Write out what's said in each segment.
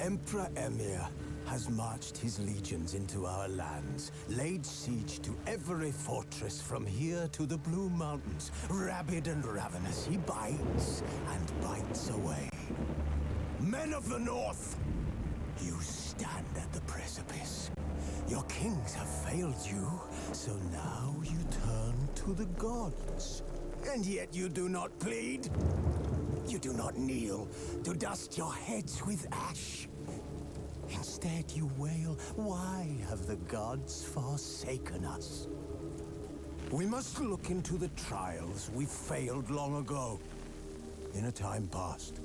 Emperor Emir has marched his legions into our lands, laid siege to every fortress from here to the Blue Mountains. Rabid and ravenous, he bites and bites away. Men of the North, you stand at the precipice. Your kings have failed you, so now you turn to the gods. And yet you do not plead. You do not kneel to dust your heads with ash. Instead you wail, why have the gods forsaken us? We must look into the trials we failed long ago. In a time past,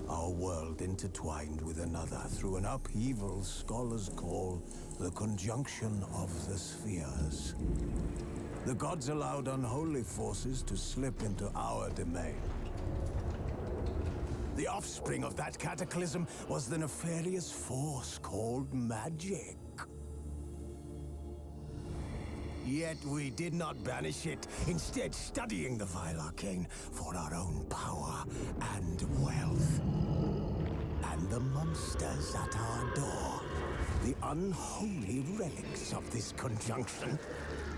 our world intertwined with another through an upheaval scholars call the conjunction of the spheres. The gods allowed unholy forces to slip into our domain. The offspring of that cataclysm was the nefarious force called magic. Yet we did not banish it, instead studying the vile arcane for our own power and wealth. And the monsters at our door, the unholy relics of this conjunction.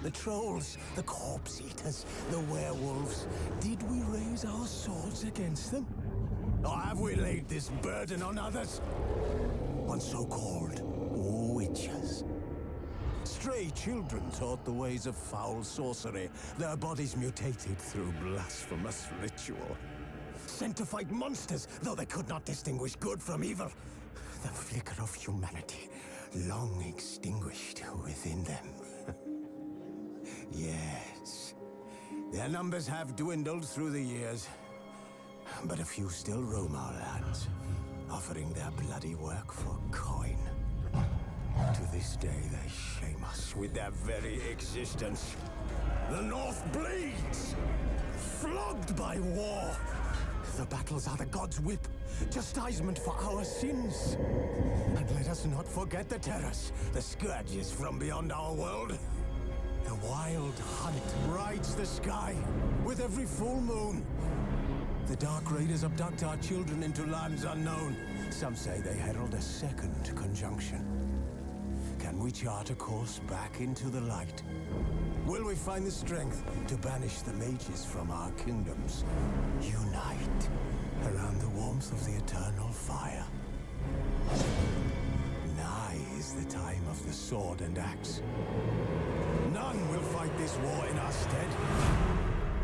The trolls, the corpse eaters, the werewolves. Did we raise our swords against them? Or have we laid this burden on others? On so-called witches. Stray children taught the ways of foul sorcery, their bodies mutated through blasphemous ritual. Sent to fight monsters, though they could not distinguish good from evil. The flicker of humanity, long extinguished within them. Yes, their numbers have dwindled through the years. But a few still roam our lands, offering their bloody work for coin. To this day, they shame us with their very existence. The North bleeds, flogged by war. The battles are the gods' whip, chastisement for our sins. And let us not forget the terrors, the scourges from beyond our world. The wild hunt rides the sky with every full moon. The Dark Raiders abduct our children into lands unknown. Some say they herald a second conjunction. Can we chart a course back into the light? Will we find the strength to banish the mages from our kingdoms? Unite around the warmth of the eternal fire. Nigh is the time of the sword and axe. None will fight this war in our stead.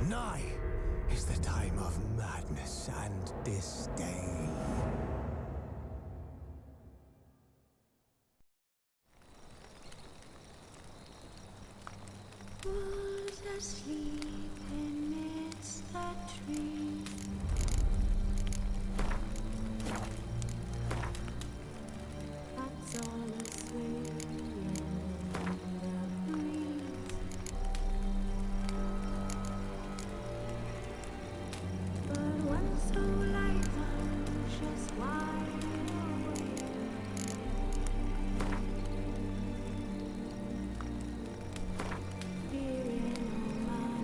Nigh is the time of madness and disdain. Who's asleep amidst the trees? That's all asleep in the breeze. But one so light, just wide awake. Feeling on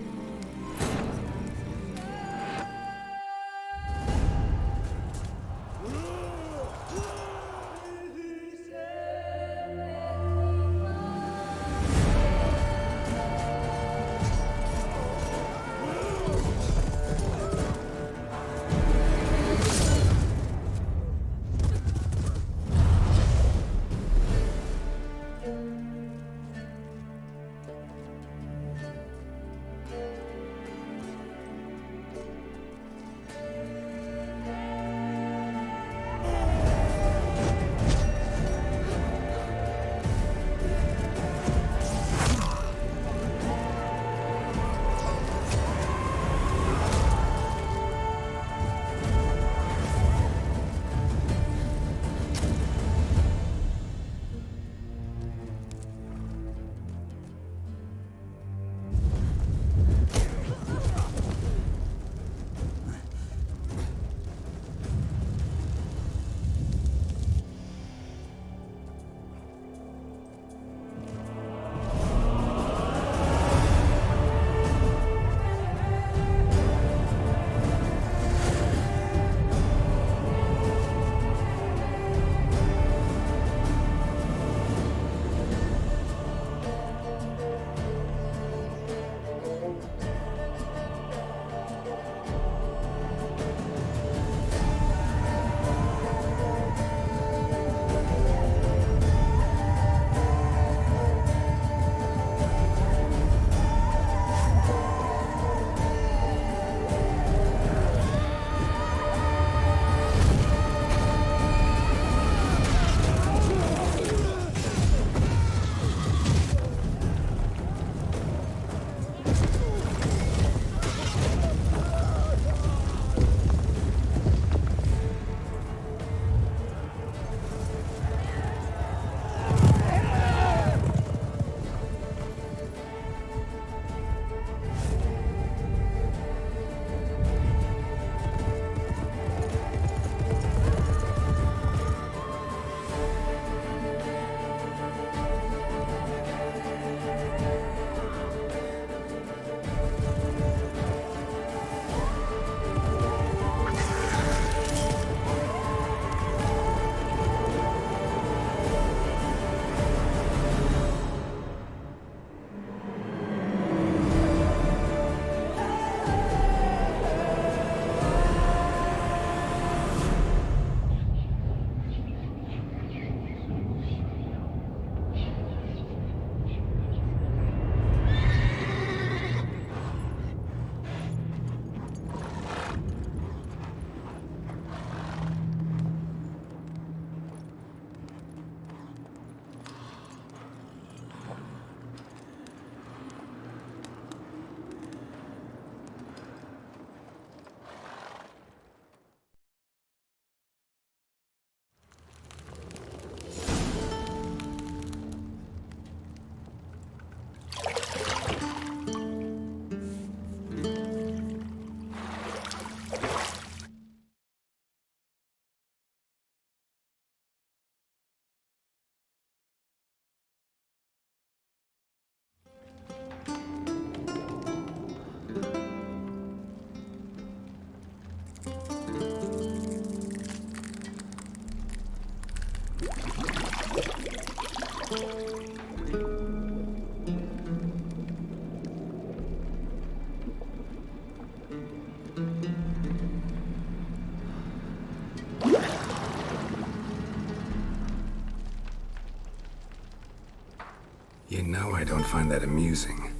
You know I don't find that amusing.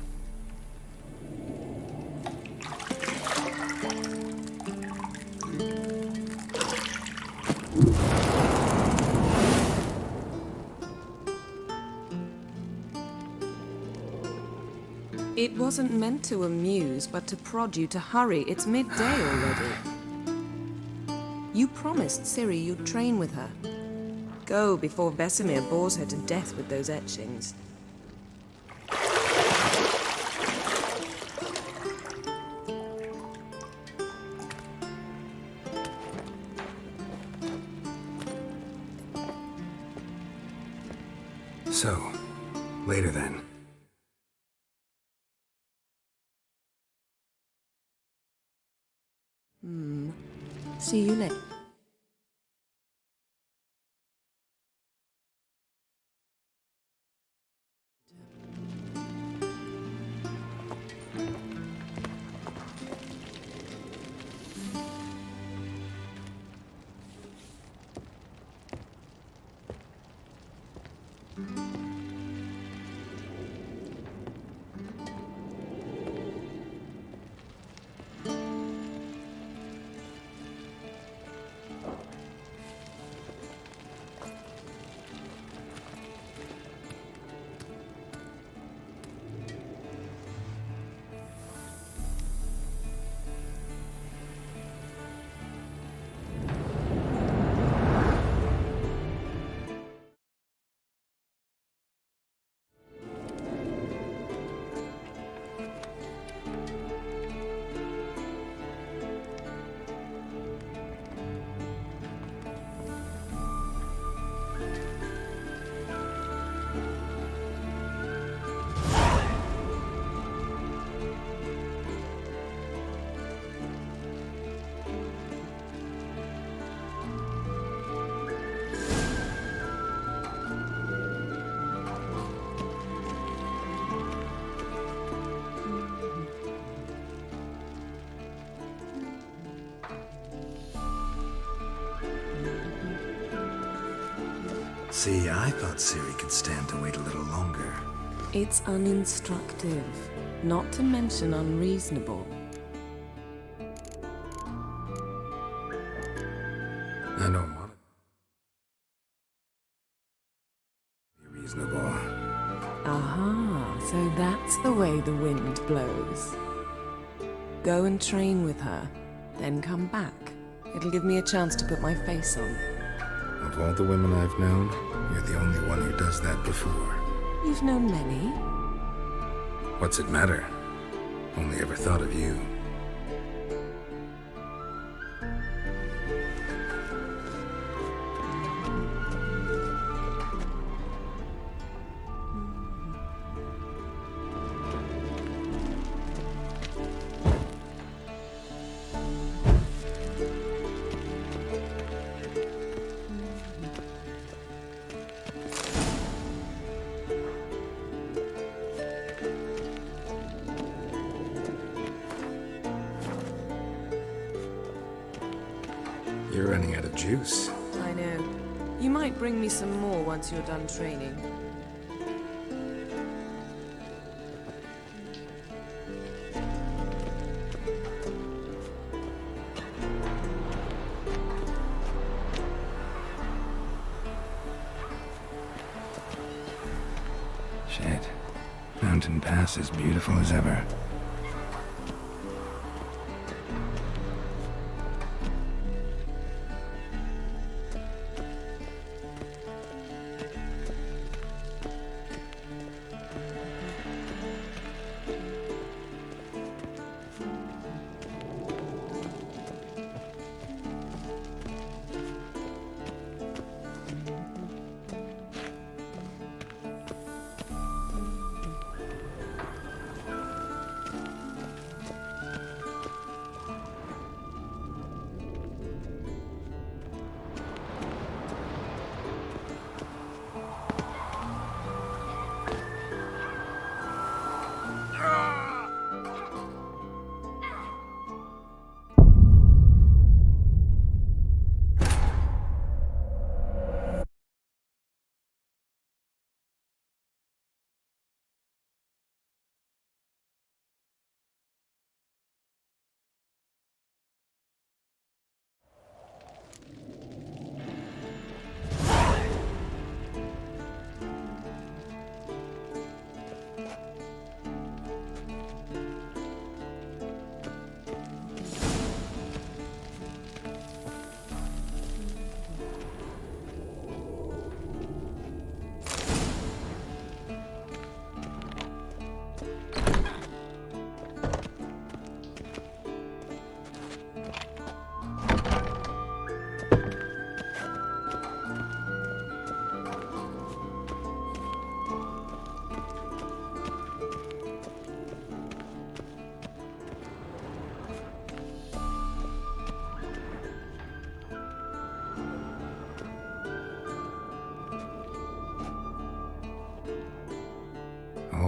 It wasn't meant to amuse, but to prod you to hurry. It's midday already. You promised Ciri you'd train with her. Go before Vesemir bores her to death with those etchings. So, later then. See you later. See, I thought Ciri could stand to wait a little longer. It's uninstructive, not to mention unreasonable. I don't want to be reasonable. Aha, so that's the way the wind blows. Go and train with her, then come back. It'll give me a chance to put my face on. Of all the women I've known, you're the only one who does that before. You've known many. What's it matter? Only ever thought of you. You're running out of juice. I know. You might bring me some more once you're done training. Shit. Mountain Pass is beautiful as ever.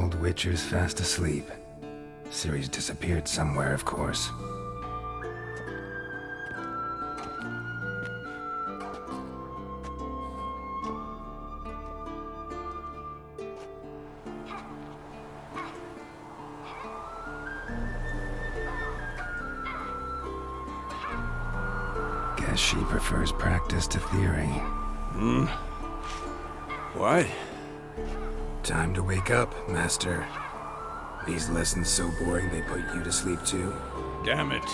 old Witcher's fast asleep. Ciri's disappeared somewhere, of course. Guess she prefers practice to theory. What? Time to wake up, Master. These lessons so boring they put you to sleep too? Damn it.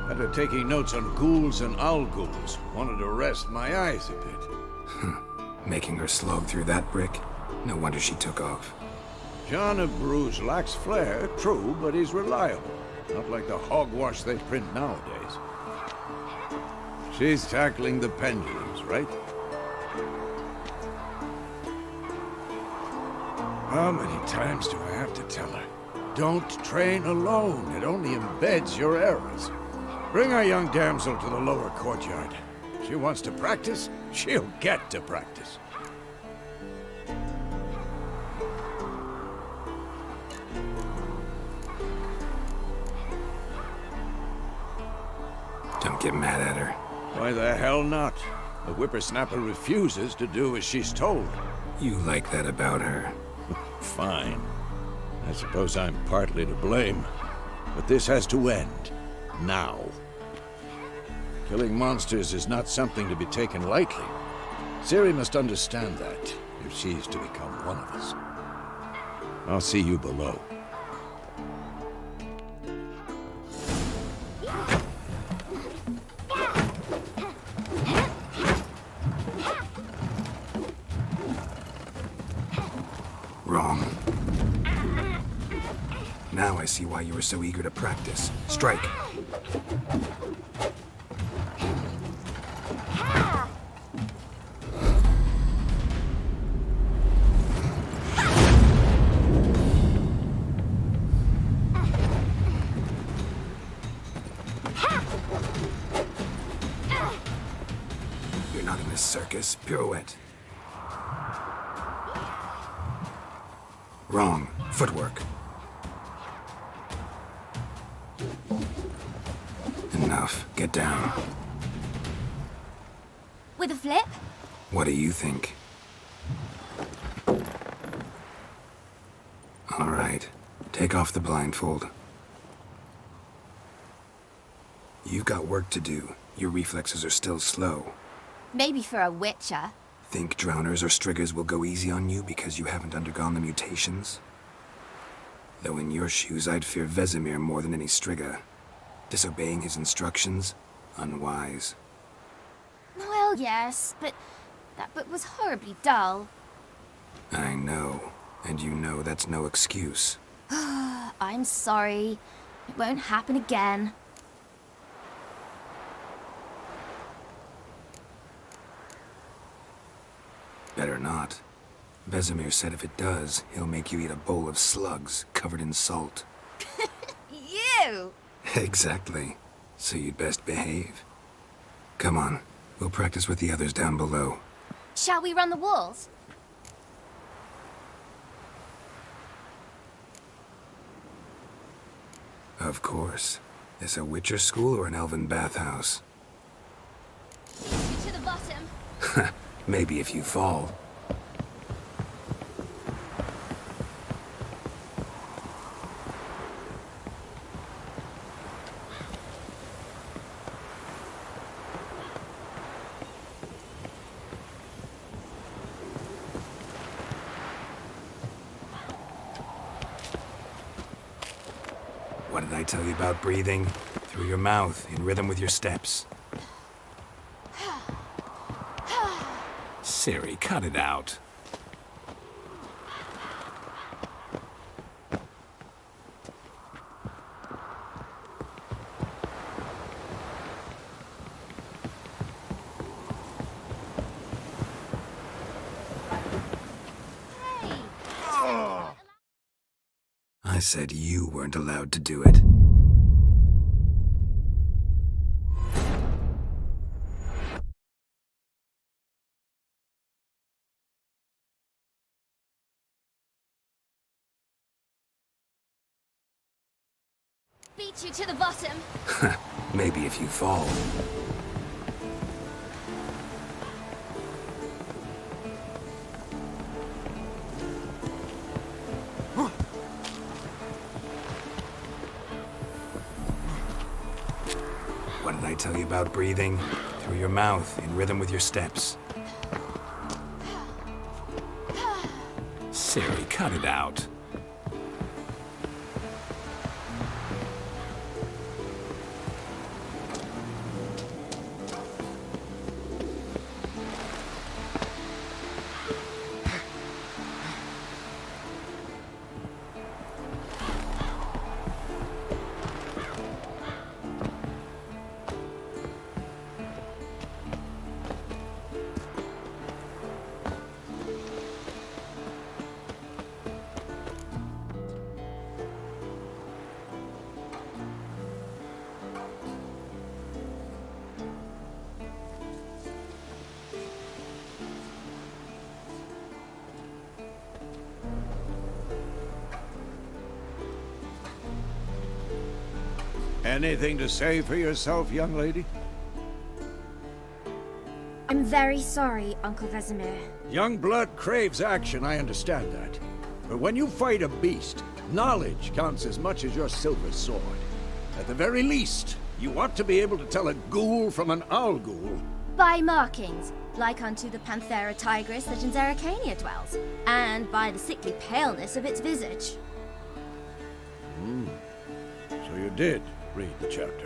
After taking notes on ghouls and owl ghouls, wanted to rest my eyes a bit. Making her slog through that brick? No wonder she took off. John of Bruges lacks flair, true, but he's reliable. Not like the hogwash they print nowadays. She's tackling the pendulums, right? How many times do I have to tell her? Don't train alone. It only embeds your errors. Bring our young damsel to the lower courtyard. She wants to practice, she'll get to practice. Don't get mad at her. Why the hell not? The whippersnapper refuses to do as she's told. You like that about her. Fine. I suppose I'm partly to blame. But this has to end. Now. Killing monsters is not something to be taken lightly. Ciri must understand that, if she's to become one of us. I'll see you below. Wrong. Now I see why you were so eager to practice. Strike. You're not in this circus. Pirouette. Wrong. Footwork. Enough. Get down. With a flip? What do you think? All right. Take off the blindfold. You've got work to do. Your reflexes are still slow. Maybe for a witcher. Think drowners or striggers will go easy on you because you haven't undergone the mutations? Though in your shoes, I'd fear Vesemir more than any strigger. Disobeying his instructions? Unwise. Well, yes, but that book was horribly dull. I know. And you know that's no excuse. I'm sorry. It won't happen again. Better not. Vesemir said if it does, he'll make you eat a bowl of slugs covered in salt. You! Exactly. So you'd best behave. Come on. We'll practice with the others down below. Shall we run the walls? Of course. This a Witcher school or an elven bathhouse? To the bottom. Maybe if you fall. What did I tell you about breathing? Through your mouth, in rhythm with your steps. Ciri, cut it out. I said you weren't allowed to do it. beat you to the bottom. Maybe if you fall. What did I tell you about breathing? Through your mouth, in rhythm with your steps. Siri, cut it out. Anything to say for yourself, young lady? I'm very sorry, Uncle Vesemir. Young blood craves action, I understand that. But when you fight a beast, knowledge counts as much as your silver sword. At the very least, you ought to be able to tell a ghoul from an owl ghoul. By markings, like unto the Panthera tigris that in Zeracania dwells, and by the sickly paleness of its visage. So you did read the chapter.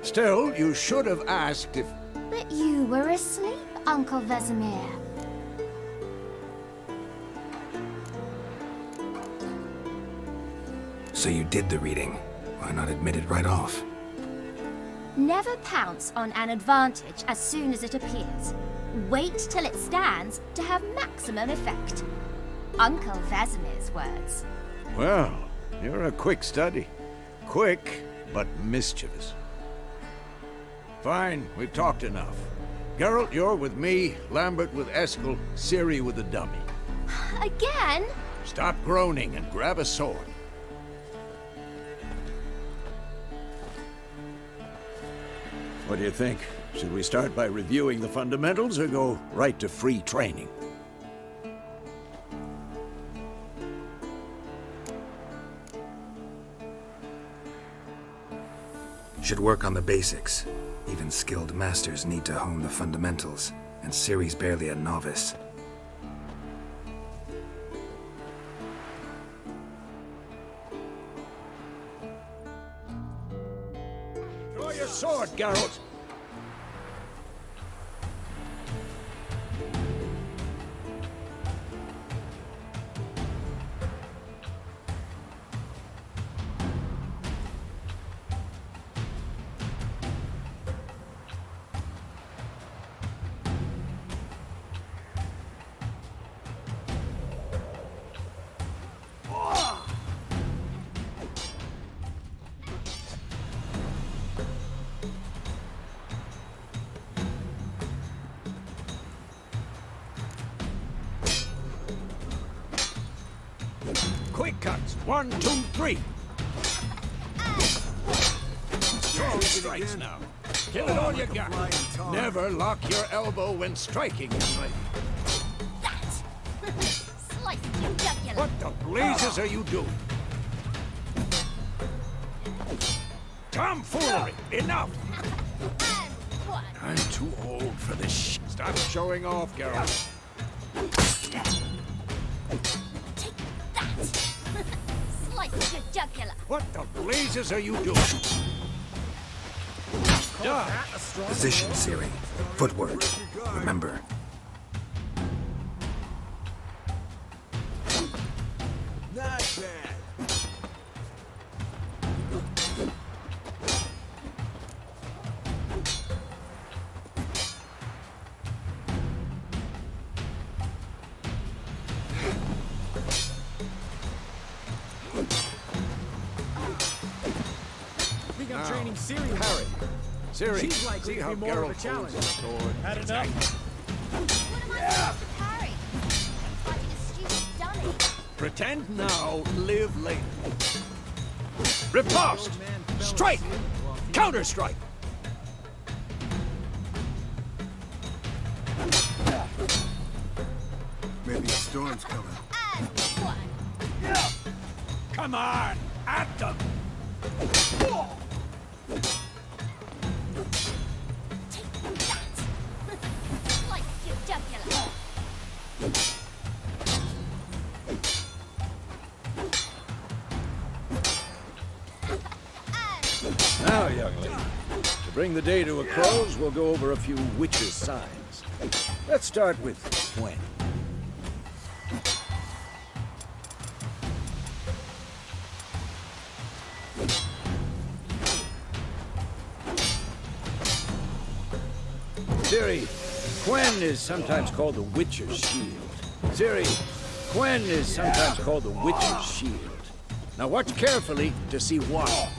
Still, you should have asked if... But you were asleep, Uncle Vesemir. So you did the reading. Why not admit it right off? Never pounce on an advantage as soon as it appears. Wait till it stands to have maximum effect. Uncle Vesemir's words. Well, you're a quick study. Quick, but mischievous. Fine, we've talked enough. Geralt, you're with me, Lambert with Eskel, Ciri with the dummy. Again? Stop groaning and grab a sword. What do you think? Should we start by reviewing the fundamentals or go right to free training? Should work on the basics. Even skilled masters need to hone the fundamentals, and Ciri's barely a novice. Draw your sword, Geralt! Quick cuts. 1, 2, 3. Strong strikes now. Kill it all you got. Never lock your elbow when striking, young lady. That! Slice your jugular. What the blazes are you doing? Tomfoolery! Enough! And one. I'm too old for this shit. Stop showing off, Geralt. Slice your jugular. What the blazes are you doing? Done. Position, Ciri. Footwork. Remember. Not bad. I'm training Ciri. Parry. Ciri, She's likely see to how be more of a Geralt challenge. holds his sword. Had enough? What am I supposed to parry? I'm fighting a stupid dummy. Pretend now, live later. Riposte! Old man Strike! Counter-strike! Maybe a storm's coming. Come on! At them! Like your jugular. Now, young lady, to bring the day to a close, we'll go over a few witches' signs. Let's start with Gwen. Ciri, Gwen is sometimes called the Witcher's Shield. Ciri, Gwen is sometimes called the Witcher's Shield. Now watch carefully to see why.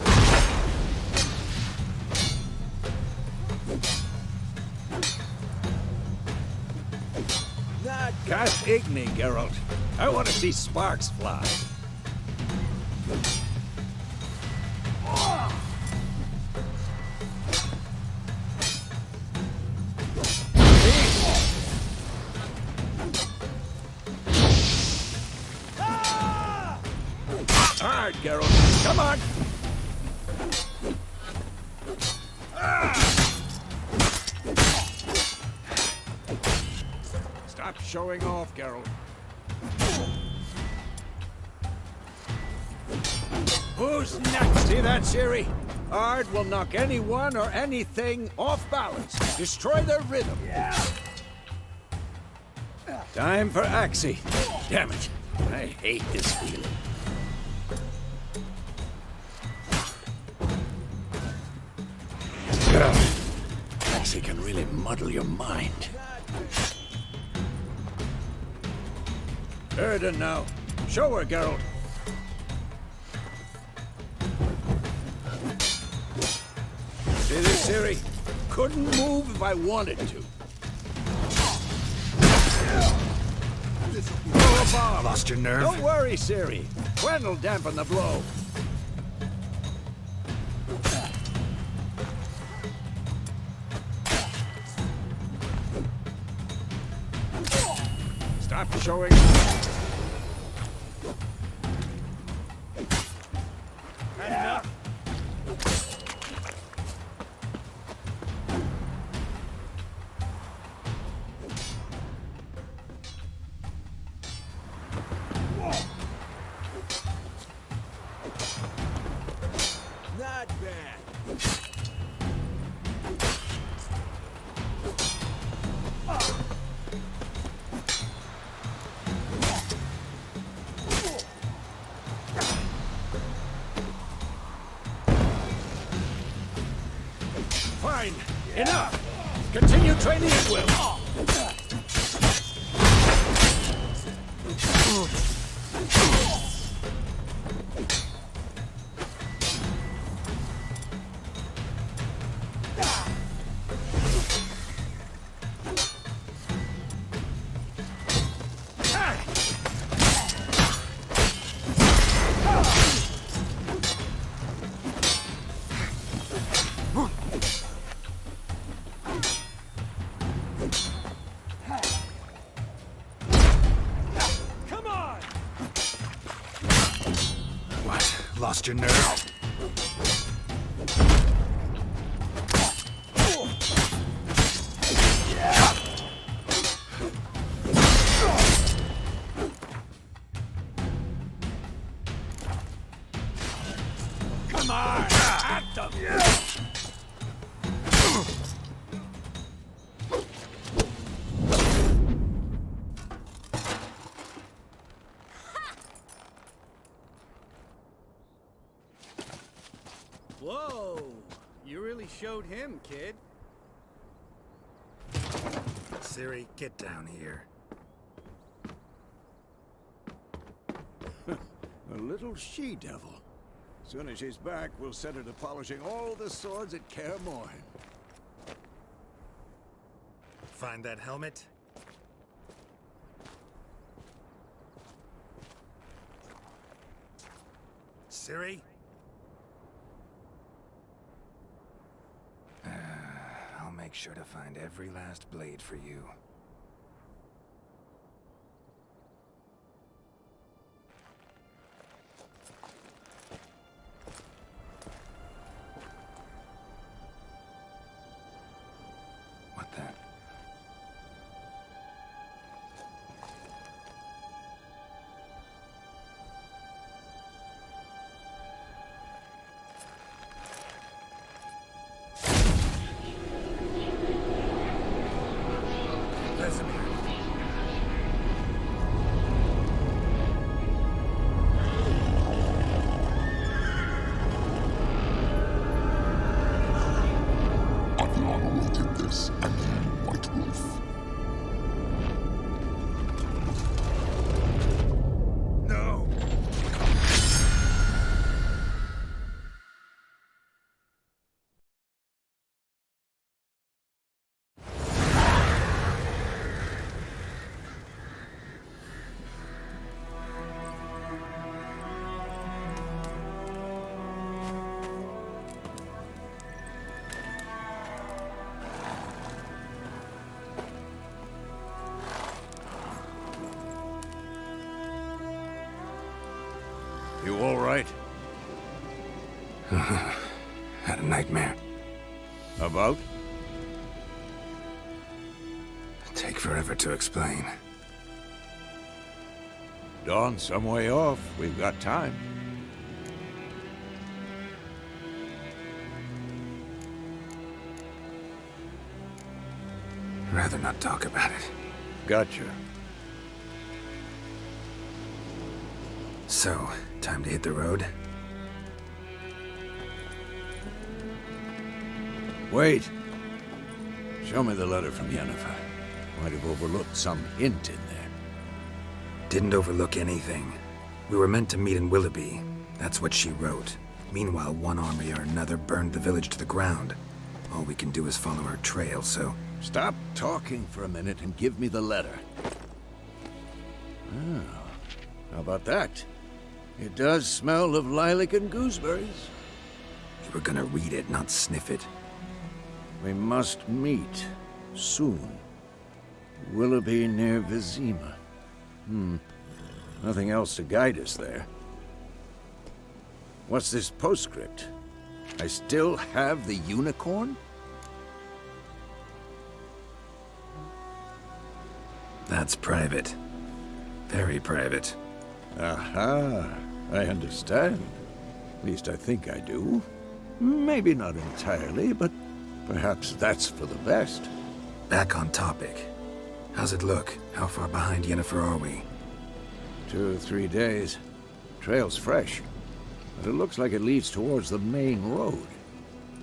Cast Igni, Geralt. I want to see sparks fly. Hard, Geralt. Come on. Stop showing off, Geralt. Who's next? See that, Ciri? Ard will knock anyone or anything off balance. Destroy their rhythm. Time for Axie. Damn it. I hate this feeling. Axie can really muddle your mind. Erden now. Show her, Geralt. See this, Ciri? Couldn't move if I wanted to. Throw a bomb. Lost your nerve? Don't worry, Ciri. Gwen will dampen the blow. Stop showing. Enough. Not bad. Fine. Enough. Continue training at will. Come on! What? Lost your nerve? Come on! At them! Whoa! You really showed him, kid. Ciri, get down here. A little she-devil. Soon as she's back, we'll set her to polishing all the swords at Kaer Morhen. Find that helmet? Ciri? make sure to find every last blade for you. What the? No! You all right? Had a nightmare. About? Take forever to explain. Dawn's some way off. We've got time. Rather not talk about it. Gotcha. So, time to hit the road? Wait. Show me the letter from Yennefer. Might have overlooked some hint in there. Didn't overlook anything. We were meant to meet in Willoughby. That's what she wrote. Meanwhile, one army or another burned the village to the ground. All we can do is follow her trail, so... Stop talking for a minute and give me the letter. Oh, how about that? It does smell of lilac and gooseberries. You were gonna read it, not sniff it. We must meet soon. Willoughby near Vizima. Nothing else to guide us there. What's this postscript? I still have the unicorn? That's private. Very private. Aha, I understand. At least I think I do. Maybe not entirely, but perhaps that's for the best. Back on topic. How's it look? How far behind Yennefer are we? 2 or 3 days. Trail's fresh, but it looks like it leads towards the main road.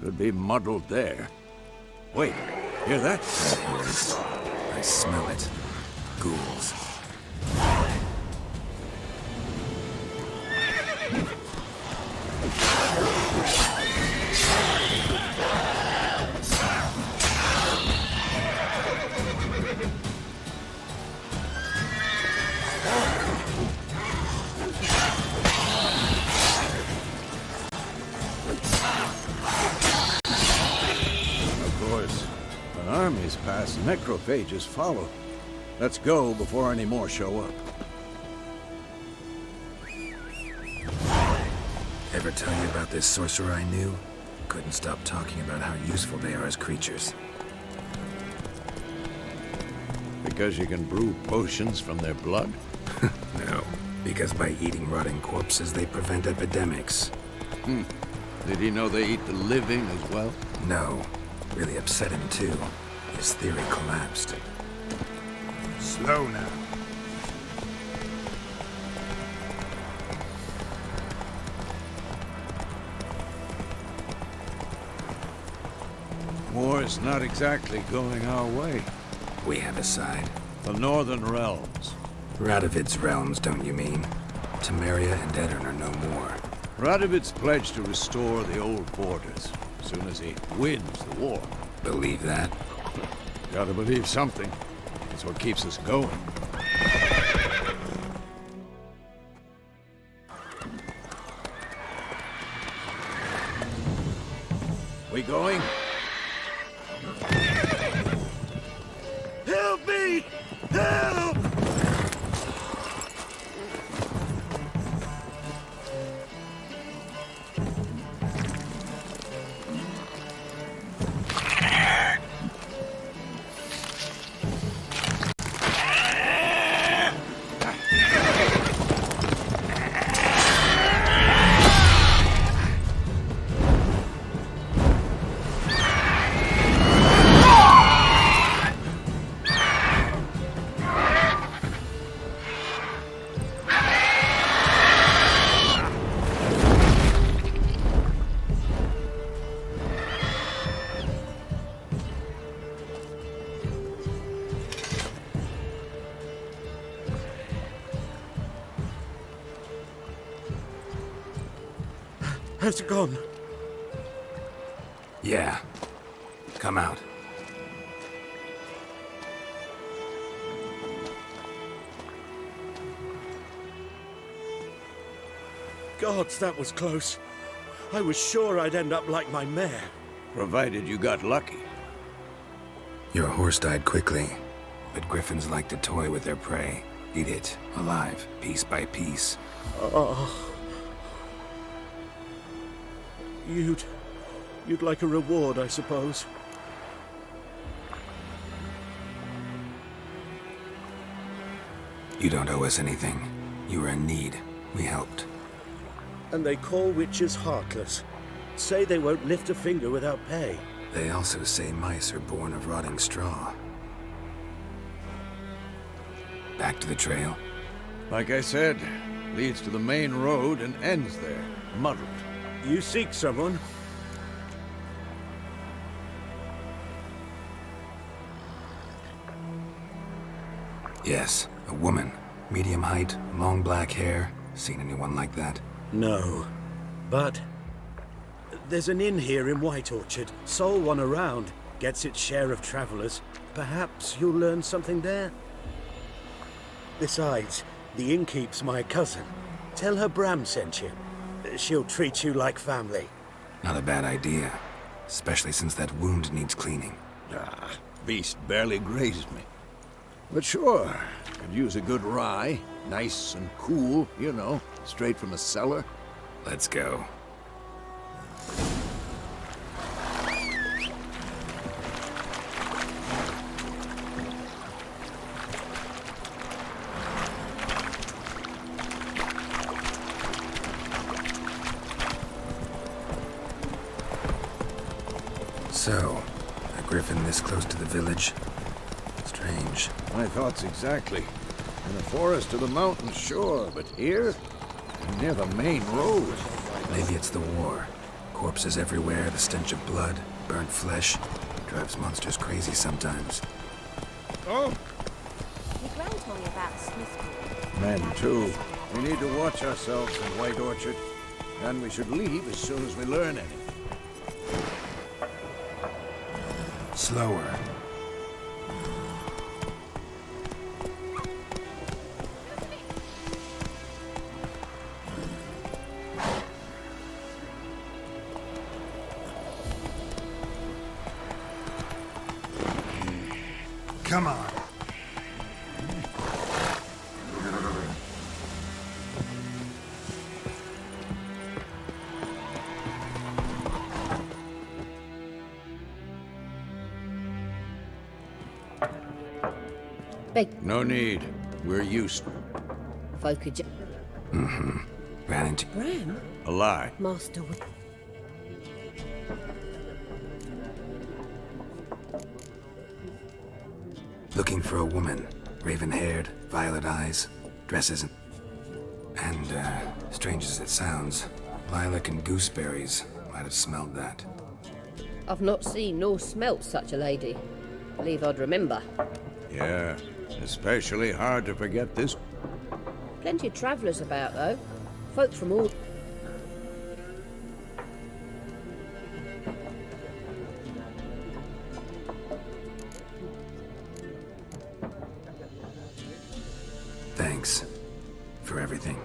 Could be muddled there. Wait, hear that? I smell it. Ghouls. Of course, when armies pass, necrophages follow. Let's go before any more show up. Ever tell you about this sorcerer I knew? Couldn't stop talking about how useful they are as creatures. Because you can brew potions from their blood? No, because by eating rotting corpses, they prevent epidemics. Did he know they eat the living as well? No, really upset him too. His theory collapsed. Slow now. War's not exactly going our way. We have a side. The Northern Realms. Radovid's realms, don't you mean? Temeria and Edirn are no more. Radovid's pledged to restore the old borders as soon as he wins the war. Believe that? Gotta believe something. It's what keeps us going. We going? Has it gone? Yeah. Come out. Gods, that was close. I was sure I'd end up like my mare. Provided you got lucky. Your horse died quickly, but griffins like to toy with their prey. Eat it, alive, piece by piece. Oh. You'd like a reward, I suppose. You don't owe us anything. You were in need. We helped. And they call witches heartless. Say they won't lift a finger without pay. They also say mice are born of rotting straw. Back to the trail? Like I said, leads to the main road and ends there, muddled. You seek someone? Yes, a woman. Medium height, long black hair. Seen anyone like that? No. But there's an inn here in White Orchard. Sole one around. Gets its share of travelers. Perhaps you'll learn something there? Besides, the innkeep's my cousin. Tell her Bram sent you. She'll treat you like family. Not a bad idea. Especially since that wound needs cleaning. Ah, beast barely grazed me. But sure, could use a good rye. Nice and cool, you know, straight from a cellar. Let's go. So, a griffin this close to the village? Strange. My thoughts exactly. In the forest or the mountains, sure, but here? Near the main road. Maybe it's the war. Corpses everywhere, the stench of blood, burnt flesh. Drives monsters crazy sometimes. Oh! Your gran told me about the Smith. Men, too. We need to watch ourselves in White Orchard. And we should leave as soon as we learn anything. Slower. Come on. No need. We're used. Ran into... Bram? A lie. Master would... Looking for a woman. Raven-haired, violet eyes, dresses and... strange as it sounds, lilac and gooseberries might have smelled that. I've not seen nor smelt such a lady. Believe I'd remember. Yeah, especially hard to forget this. Plenty of travellers about, though. Folk from all... Thanks for everything.